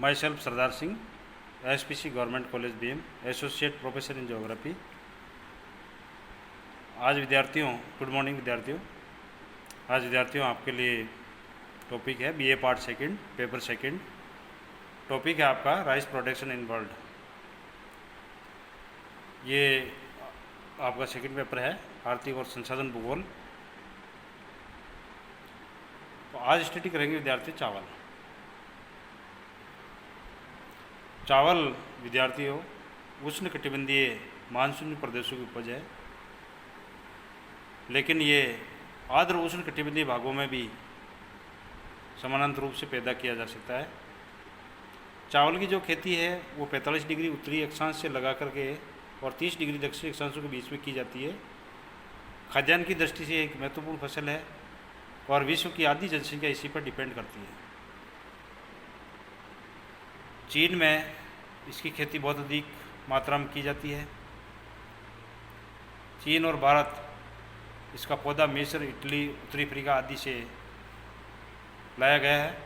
My self Sardar Singh, SPC government college BM, associate professor in geography. आज विद्यार्थियों, good morning विद्यार्थियों। आज विद्यार्थियों आपके लिए टॉपिक है BA part second, paper second. Topic है आपका राइस प्रोडक्शन इन वर्ल्ड। ये आपका सेकंड पेपर है, आर्थिक और संसाधन भूगोल। तो आज स्टडी करेंगे विद्यार्थी चावल। चावल विद्यार्थियों उष्णकटिबंधीय मानसूनी प्रदेशों की उपज है, लेकिन ये आर्द्र उष्णकटिबंधीय भागों में भी समानांतर रूप से पैदा किया जा सकता है। चावल की जो खेती है वो 45 डिग्री उत्तरी अक्षांश से लगा करके और 30 डिग्री दक्षिणी अक्षांशों के बीच में की जाती है। खाद्यान्न की दृष्टि से एक महत्वपूर्ण फसल है और विश्व की आधी जनसंख्या इसी पर डिपेंड करती है। चीन में इसकी खेती बहुत अधिक मात्रा में की जाती है। चीन और भारत इसका पौधा मिस्र, इटली, उत्तरी अफ्रीका आदि से लाया गया है,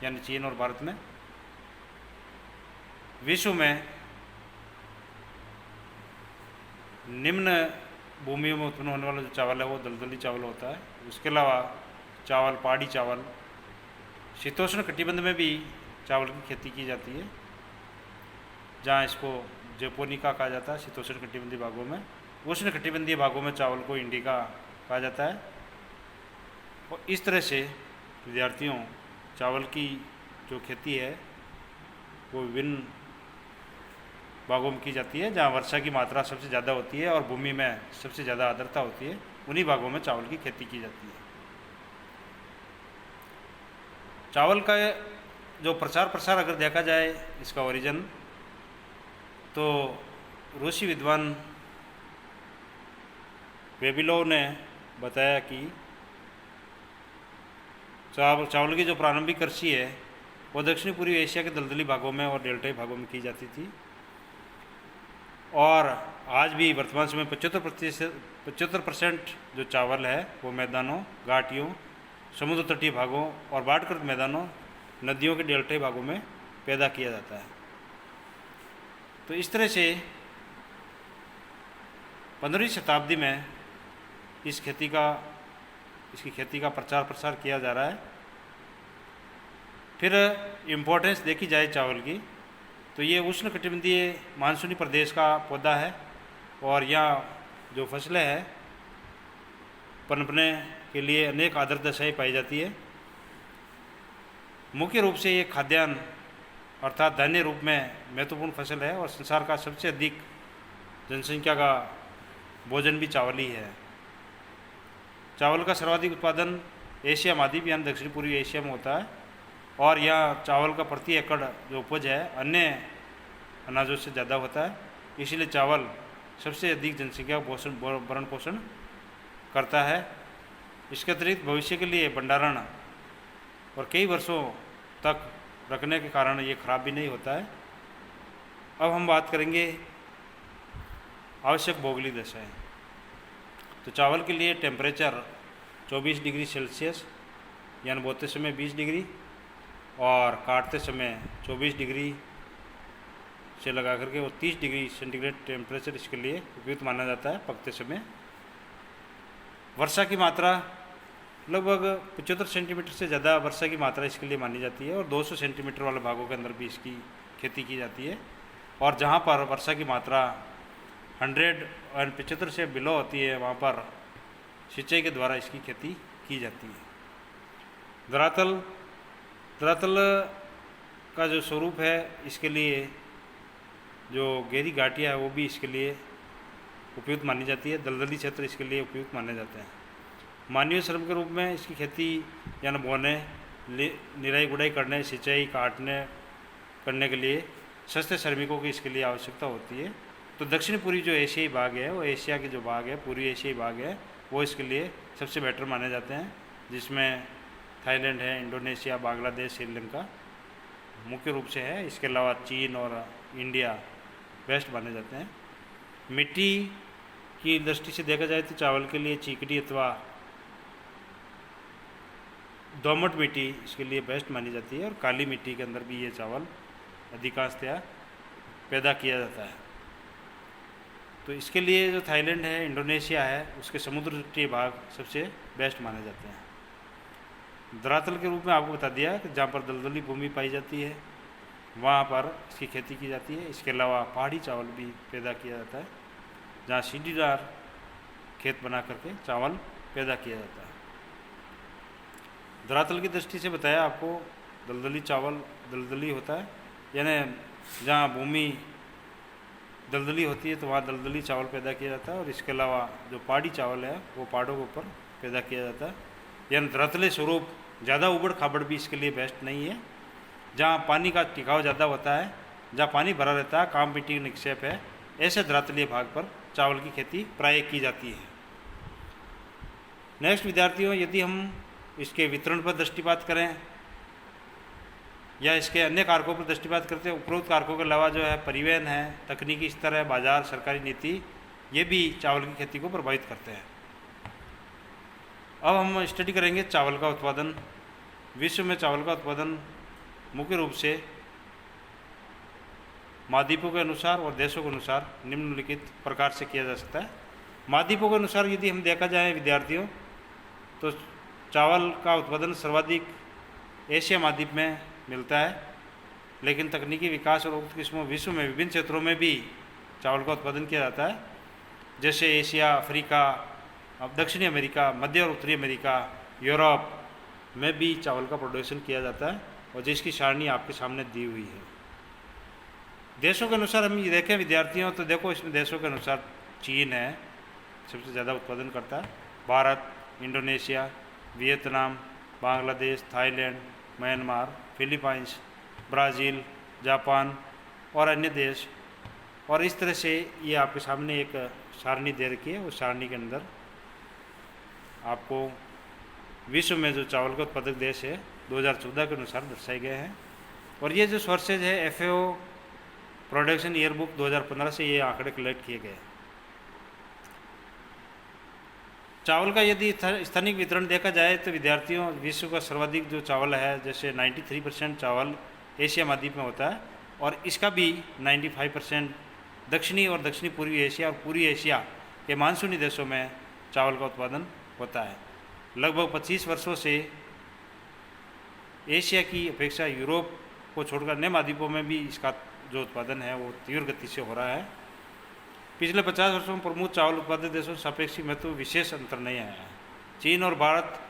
यानी चीन और भारत में। विश्व में निम्न भूमियों में उत्पन्न होने वाला जो चावल है वो दलदली चावल होता है। उसके अलावा चावल, पहाड़ी चावल, शीतोष्ण कटिबंध में भी चावल की खेती की जाती है, जहाँ इसको जैपोनिका कहा जाता है शीतोष्ण कटिबंधीय भागों में। उष्ण कटिबंधीय भागों में चावल को इंडिका कहा जाता है। और इस तरह से विद्यार्थियों चावल की जो खेती है वो विभिन्न भागों में की जाती है, जहाँ वर्षा की मात्रा सबसे ज़्यादा होती है और भूमि में सबसे ज़्यादा आर्द्रता होती है, उन्हीं भागों में चावल की खेती की जाती है। चावल का जो प्रचार प्रसार अगर देखा जाए, इसका ओरिजिन, तो रूसी विद्वान वेबिलोव ने बताया कि चावल की जो प्रारंभिक कृषि है वो दक्षिणी पूर्वी एशिया के दलदली भागों में और डेल्टाई भागों में की जाती थी। और आज भी वर्तमान समय 75% जो चावल है वो मैदानों, घाटियों, समुद्र तटीय भागों और बाढ़ग्रस्त मैदानों, नदियों के डेल्टाई भागों में पैदा किया जाता है। तो इस तरह से 15वीं शताब्दी में इसकी खेती का प्रचार प्रसार किया जा रहा है। फिर इम्पोर्टेंस देखी जाए चावल की, तो ये उष्णकटिबंधीय मानसूनी प्रदेश का पौधा है और यहाँ जो फसलें हैं पनपने के लिए अनेक आर्द्र दशाएँ पाई जाती है। मुख्य रूप से ये खाद्यान्न अर्थात धान्य रूप में महत्वपूर्ण फसल है और संसार का सबसे अधिक जनसंख्या का भोजन भी चावल ही है। चावल का सर्वाधिक उत्पादन एशिया महाद्वीप यानी दक्षिण पूर्वी एशिया में होता है और यहाँ चावल का प्रति एकड़ जो उपज है अन्य अनाजों से ज़्यादा होता है, इसीलिए चावल सबसे अधिक जनसंख्या भरण पोषण करता है। इसके अतिरिक्त भविष्य के लिए भंडारण और कई वर्षों तक रखने के कारण ये खराब भी नहीं होता है। अब हम बात करेंगे आवश्यक भौगोलिक दशाएं। तो चावल के लिए टेम्परेचर 24 डिग्री सेल्सियस यानी बोते समय 20 डिग्री और काटते समय 24 डिग्री से लगा करके वो 30 डिग्री सेंटीग्रेड टेम्परेचर इसके लिए उपयुक्त माना जाता है पकते समय। वर्षा की मात्रा लगभग 75 सेंटीमीटर से ज़्यादा वर्षा की मात्रा इसके लिए मानी जाती है और 200 सेंटीमीटर वाले भागों के अंदर भी इसकी खेती की जाती है। और जहाँ पर वर्षा की मात्रा 175 से बिलो होती है वहाँ पर सिंचाई के द्वारा इसकी खेती की जाती है। धरातल का जो स्वरूप है इसके लिए जो गहरी घाटियाँ है वो भी इसके लिए उपयुक्त मानी जाती है। दलदली क्षेत्र इसके लिए उपयुक्त माने जाते हैं। मानवीय श्रम के रूप में इसकी खेती यानी बोने, निराई गुड़ाई करने, सिंचाई, करने के लिए सस्ते श्रमिकों की इसके लिए आवश्यकता होती है। तो दक्षिण पूर्वी जो एशियाई भाग है वो एशिया के जो भाग है, पूर्वी एशियाई भाग है, वो इसके लिए सबसे बेटर माने जाते हैं, जिसमें थाईलैंड है, इंडोनेशिया, बांग्लादेश, श्रीलंका मुख्य रूप से है। इसके अलावा चीन और इंडिया बेस्ट माने जाते हैं। मिट्टी की दृष्टि से देखा जाए तो चावल के लिए चिकनी अथवा दोमट मिट्टी इसके लिए बेस्ट मानी जाती है और काली मिट्टी के अंदर भी ये चावल अधिकांशतया पैदा किया जाता है। तो इसके लिए जो थाईलैंड है, इंडोनेशिया है, उसके समुद्र तटीय भाग सबसे बेस्ट माने जाते हैं। धरातल के रूप में आपको बता दिया कि जहाँ पर दलदली भूमि पाई जाती है वहाँ पर इसकी खेती की जाती है। इसके अलावा पहाड़ी चावल भी पैदा किया जाता है, जहाँ सीढ़ीदार खेत बना करके चावल पैदा किया जाता है। धरातल की दृष्टि से बताया आपको, दलदली चावल दलदली होता है, यानी जहाँ भूमि दलदली होती है तो वहाँ दलदली चावल पैदा किया जाता है। और इसके अलावा जो पहाड़ी चावल है वो पहाड़ों के ऊपर पैदा किया जाता है। यानी धरातलीय स्वरूप ज़्यादा उबड़ खाबड़ भी इसके लिए बेस्ट नहीं है। जहाँ पानी का टिकाव ज़्यादा होता है, जहाँ पानी भरा रहता है, काम मिट्टी निक्षेप है, ऐसे धरातलीय भाग पर चावल की खेती प्राय की जाती है। नेक्स्ट विद्यार्थियों, यदि हम इसके वितरण पर दृष्टिपात करें या इसके अन्य कारकों पर दृष्टिपात करते हैं, उपरोक्त कारकों के अलावा जो है परिवहन है, तकनीकी स्तर है, बाजार, सरकारी नीति, ये भी चावल की खेती को प्रभावित करते हैं। अब हम स्टडी करेंगे चावल का उत्पादन। विश्व में चावल का उत्पादन मुख्य रूप से महाद्वीपों के अनुसार और देशों के अनुसार निम्नलिखित प्रकार से किया जा सकता है। महाद्वीपों के अनुसार यदि हम देखा जाए विद्यार्थियों, तो चावल का उत्पादन सर्वाधिक एशिया महाद्वीप में मिलता है, लेकिन तकनीकी विकास और उक्त किस्मों विश्व में विभिन्न क्षेत्रों में भी चावल का उत्पादन किया जाता है, जैसे एशिया, अफ्रीका, अब दक्षिणी अमेरिका, मध्य और उत्तरी अमेरिका, यूरोप में भी चावल का प्रोडक्शन किया जाता है, और जिसकी सारणी आपके सामने दी हुई है। देशों के अनुसार हम ये देखें विद्यार्थियों, तो देखो इसमें देशों के अनुसार चीन है सबसे ज़्यादा उत्पादन करता है, Bharat, Indonesia, Vietnam, Bangladesh, Thailand, Myanmar, Philippines, Brazil, Japan और अन्य देश। और इस तरह से ये आपके सामने एक सारणी दे रखी है। उस सारणी के अंदर आपको विश्व में जो चावल का उत्पादक देश है 2014 के अनुसार दर्शाए गए हैं। और ये जो सोर्सेज है FAO प्रोडक्शन ईयरबुक 2015 से ये आंकड़े कलेक्ट किए गए। चावल का यदि स्थानिक वितरण देखा जाए तो विद्यार्थियों, विश्व का सर्वाधिक जो चावल है, जैसे 93% चावल एशिया महाद्वीप में होता है, और इसका भी 95% दक्षिणी और दक्षिणी पूर्वी एशिया और पूर्वी एशिया के मानसूनी देशों में चावल का उत्पादन होता है। लगभग 25 वर्षों से एशिया की अपेक्षा यूरोप को छोड़कर अन्य महाद्वीपों में भी इसका जो उत्पादन है वो तीव्र गति से हो रहा है। पिछले 50 वर्षों में प्रमुख चावल उत्पादक देशों सापेक्षिक महत्व विशेष अंतर नहीं आया है। चीन और भारत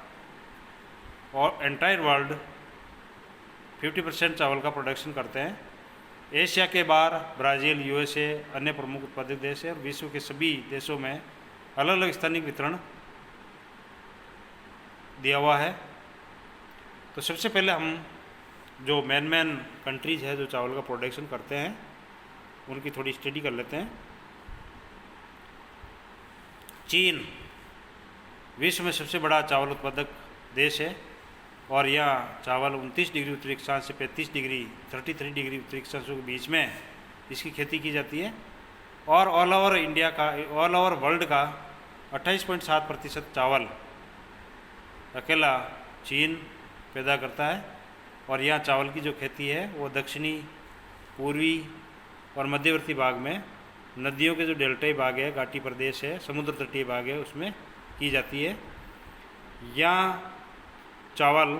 और एंटायर वर्ल्ड 50% चावल का प्रोडक्शन करते हैं। एशिया के बाहर ब्राज़ील, USA अन्य प्रमुख उत्पादक देश है, और विश्व के सभी देशों में अलग अलग स्थानिक वितरण दिया हुआ है। तो सबसे पहले हम जो मेन कंट्रीज है जो चावल का प्रोडक्शन करते हैं उनकी थोड़ी स्टडी कर लेते हैं। चीन विश्व में सबसे बड़ा चावल उत्पादक देश है, और यह चावल 29 डिग्री उत्तरी अक्षांश से 33 डिग्री उत्तरी अक्षांश के बीच में इसकी खेती की जाती है। और ऑल ओवर वर्ल्ड का 28.7% चावल अकेला चीन पैदा करता है। और यहाँ चावल की जो खेती है वो दक्षिणी, पूर्वी और मध्यवर्ती भाग में नदियों के जो डेल्टाई भाग है, घाटी प्रदेश है, समुद्र तटीय भाग है, उसमें की जाती है। यहाँ चावल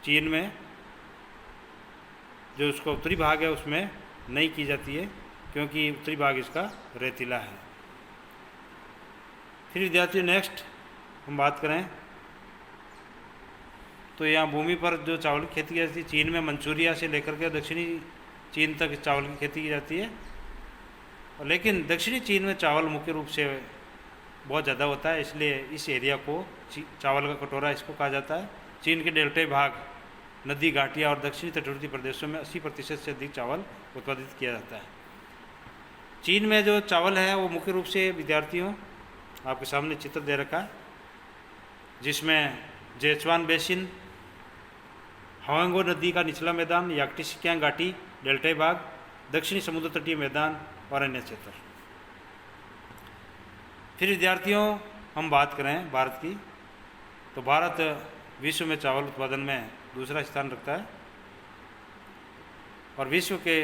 चीन में जो उसका उत्तरी भाग है उसमें नहीं की जाती है, क्योंकि उत्तरी भाग इसका रेतीला है। फिर विद्यार्थियों नेक्स्ट हम बात करें तो यहाँ भूमि पर जो चावल की खेती की जाती है, चीन में मंचूरिया से लेकर के दक्षिणी चीन तक चावल की खेती की जाती है। लेकिन दक्षिणी चीन में चावल मुख्य रूप से बहुत ज़्यादा होता है, इसलिए इस एरिया को चावल का कटोरा इसको कहा जाता है। चीन के डेल्टाई भाग, नदी, घाटियाँ और दक्षिणी तटवर्ती प्रदेशों में 80% से अधिक चावल उत्पादित किया जाता है। चीन में जो चावल है वो मुख्य रूप से विद्यार्थियों आपके सामने चित्र दे रखा है, जिसमें जेचुआन बेसिन, हवांगो नदी का निचला मैदान, याक्टिसिक्यांग घाटी, डेल्टाई भाग, दक्षिणी समुद्र तटीय मैदान और अन्य क्षेत्र। फिर विद्यार्थियों हम बात करें भारत की, तो भारत विश्व में चावल उत्पादन में दूसरा स्थान रखता है और विश्व के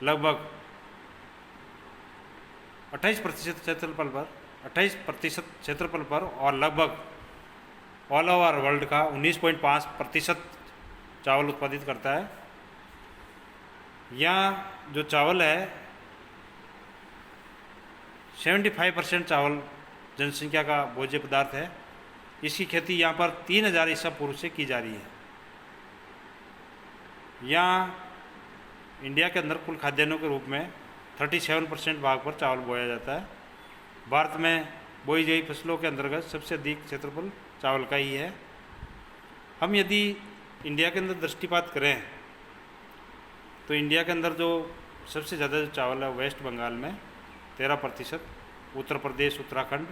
लगभग 28% क्षेत्रफल पर और लगभग ऑल ओवर वर्ल्ड का 19.5% चावल उत्पादित करता है। यहाँ जो चावल है 75% चावल जनसंख्या का भोज्य पदार्थ है। इसकी खेती यहाँ पर 3000 ईसा पूर्व से की जा रही है। यहाँ इंडिया के अंदर कुल खाद्यान्नों के रूप में 37% भाग पर चावल बोया जाता है। भारत में बोई गई फसलों के अंतर्गत सबसे अधिक क्षेत्रफल चावल का ही है। हम यदि इंडिया के अंदर दृष्टिपात करें तो इंडिया के अंदर जो सबसे ज़्यादा जो चावल है वेस्ट बंगाल में 13%, उत्तर प्रदेश, उत्तराखंड,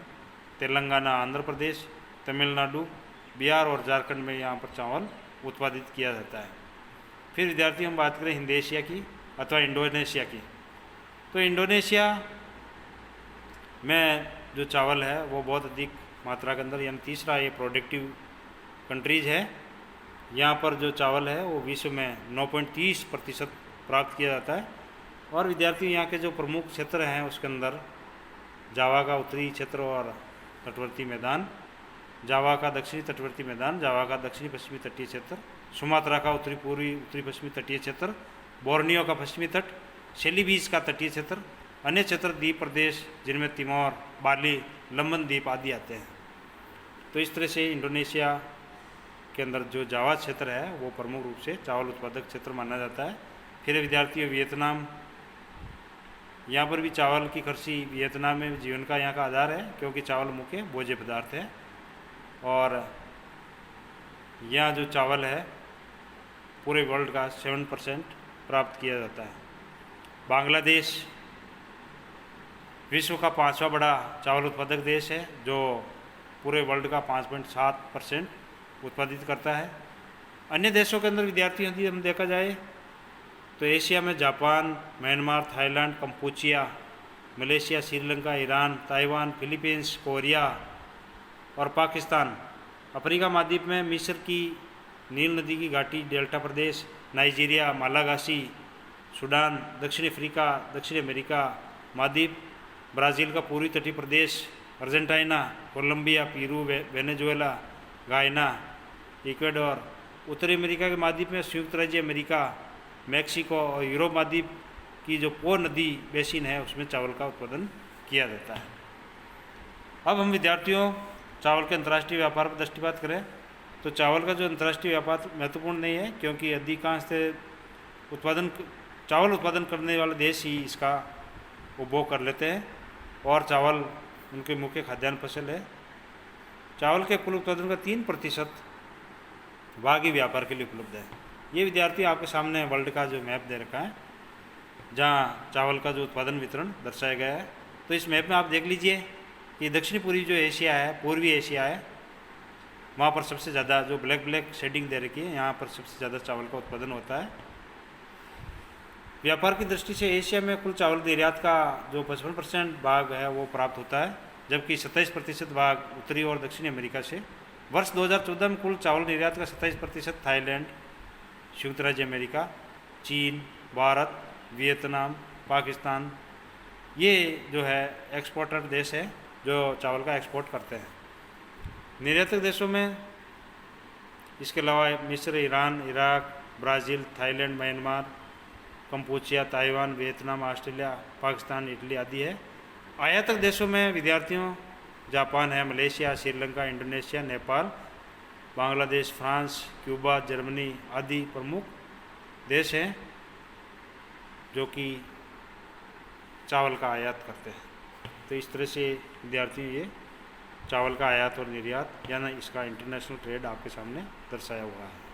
तेलंगाना, आंध्र प्रदेश, तमिलनाडु, बिहार और झारखंड में यहाँ पर चावल उत्पादित किया जाता है। फिर विद्यार्थी हम बात करें हिंद एशिया की अथवा इंडोनेशिया की, तो इंडोनेशिया में जो चावल है वो बहुत अधिक मात्रा के अंदर, यानी तीसरा ये प्रोडक्टिव कंट्रीज़ है। यहाँ पर जो चावल है वो विश्व में 9.30% प्राप्त किया जाता है। और विद्यार्थी यहाँ के जो प्रमुख क्षेत्र हैं उसके अंदर जावा का उत्तरी क्षेत्र और तटवर्ती मैदान, जावा का दक्षिणी तटवर्ती मैदान, जावा का दक्षिणी पश्चिमी तटीय क्षेत्र, सुमात्रा का उत्तरी पूर्वी उत्तरी पश्चिमी तटीय क्षेत्र, बोर्नियो का पश्चिमी तट, सेलिबीज का तटीय क्षेत्र, अन्य क्षेत्र द्वीप प्रदेश जिनमें तिमोर, बाली, लंबन द्वीप आदि आते हैं। तो इस तरह से इंडोनेशिया के अंदर जो जावा क्षेत्र है वो प्रमुख रूप से चावल उत्पादक क्षेत्र माना जाता है। फिर विद्यार्थियों वियतनाम, यहाँ पर भी चावल की कृषि वियतनाम में जीवन का यहाँ का आधार है क्योंकि चावल मुख्य भोज्य पदार्थ है। और यहाँ जो चावल है पूरे वर्ल्ड का 7% प्राप्त किया जाता है। बांग्लादेश विश्व का 5वां बड़ा चावल उत्पादक देश है जो पूरे वर्ल्ड का 5.7% उत्पादित करता है। अन्य देशों के अंदर विद्यार्थी यदि हम देखा जाए तो एशिया में Japan, Myanmar, Thailand, Kampuchea, Malaysia, Sri Lanka, Iran, Taiwan, Philippines, Korea और पाकिस्तान। अफ्रीका महाद्वीप में मिस्र की नील नदी की घाटी, डेल्टा प्रदेश, नाइजीरिया, मालागासी, सूडान, दक्षिण अफ्रीका, दक्षिण अमेरिका महाद्वीप, ब्राज़ील का पूर्वी तटीय प्रदेश, अर्जेंटीना, कोलंबिया, पेरू, वेनेजुएला, गायना, इक्वेडोर, उत्तरी अमेरिका के महाद्वीप में संयुक्त राज्य अमेरिका, मैक्सिको और यूरोप महाद्वीप की जो पो नदी बेसिन है उसमें चावल का उत्पादन किया जाता है। अब हम विद्यार्थियों चावल के अंतर्राष्ट्रीय व्यापार पर दृष्टिपात करें तो चावल का जो अंतर्राष्ट्रीय व्यापार महत्वपूर्ण नहीं है क्योंकि अधिकांश चावल उत्पादन करने वाले देश ही इसका उपभोग कर लेते हैं और चावल उनके मुख्य खाद्यान्न फसल है। चावल के कुल उत्पादन का 3% भाग ही व्यापार के लिए उपलब्ध है। ये विद्यार्थी आपके सामने वर्ल्ड का जो मैप दे रखा है जहाँ चावल का जो उत्पादन वितरण दर्शाया गया है। तो इस मैप में आप देख लीजिए कि दक्षिणी पूर्वी जो एशिया है, पूर्वी एशिया है, वहाँ पर सबसे ज़्यादा जो ब्लैक शेडिंग दे रखी है यहाँ पर सबसे ज़्यादा चावल का उत्पादन होता है। व्यापार की दृष्टि से एशिया में कुल चावल निर्यात का जो 55% भाग है वो प्राप्त होता है जबकि 27% भाग उत्तरी और दक्षिणी अमेरिका से। वर्ष 2014 में कुल चावल निर्यात का 27% थाईलैंड, संयुक्त राज्य अमेरिका, चीन, भारत, वियतनाम, पाकिस्तान, ये जो है एक्सपोर्टर देश है जो चावल का एक्सपोर्ट करते हैं। निर्यातक देशों में इसके अलावा मिस्र, Iran, Iraq, Brazil, Thailand, Myanmar, Kampuchea, Taiwan, Vietnam, Australia, Pakistan, Italy आदि है। आयातक देशों में विद्यार्थियों जापान है, Malaysia, Sri Lanka, Indonesia, Nepal, Bangladesh, France, Cuba, Germany आदि प्रमुख देश हैं जो कि चावल का आयात करते हैं। तो इस तरह से विद्यार्थियों ये चावल का आयात और निर्यात यानी इसका इंटरनेशनल ट्रेड आपके सामने दर्शाया हुआ है।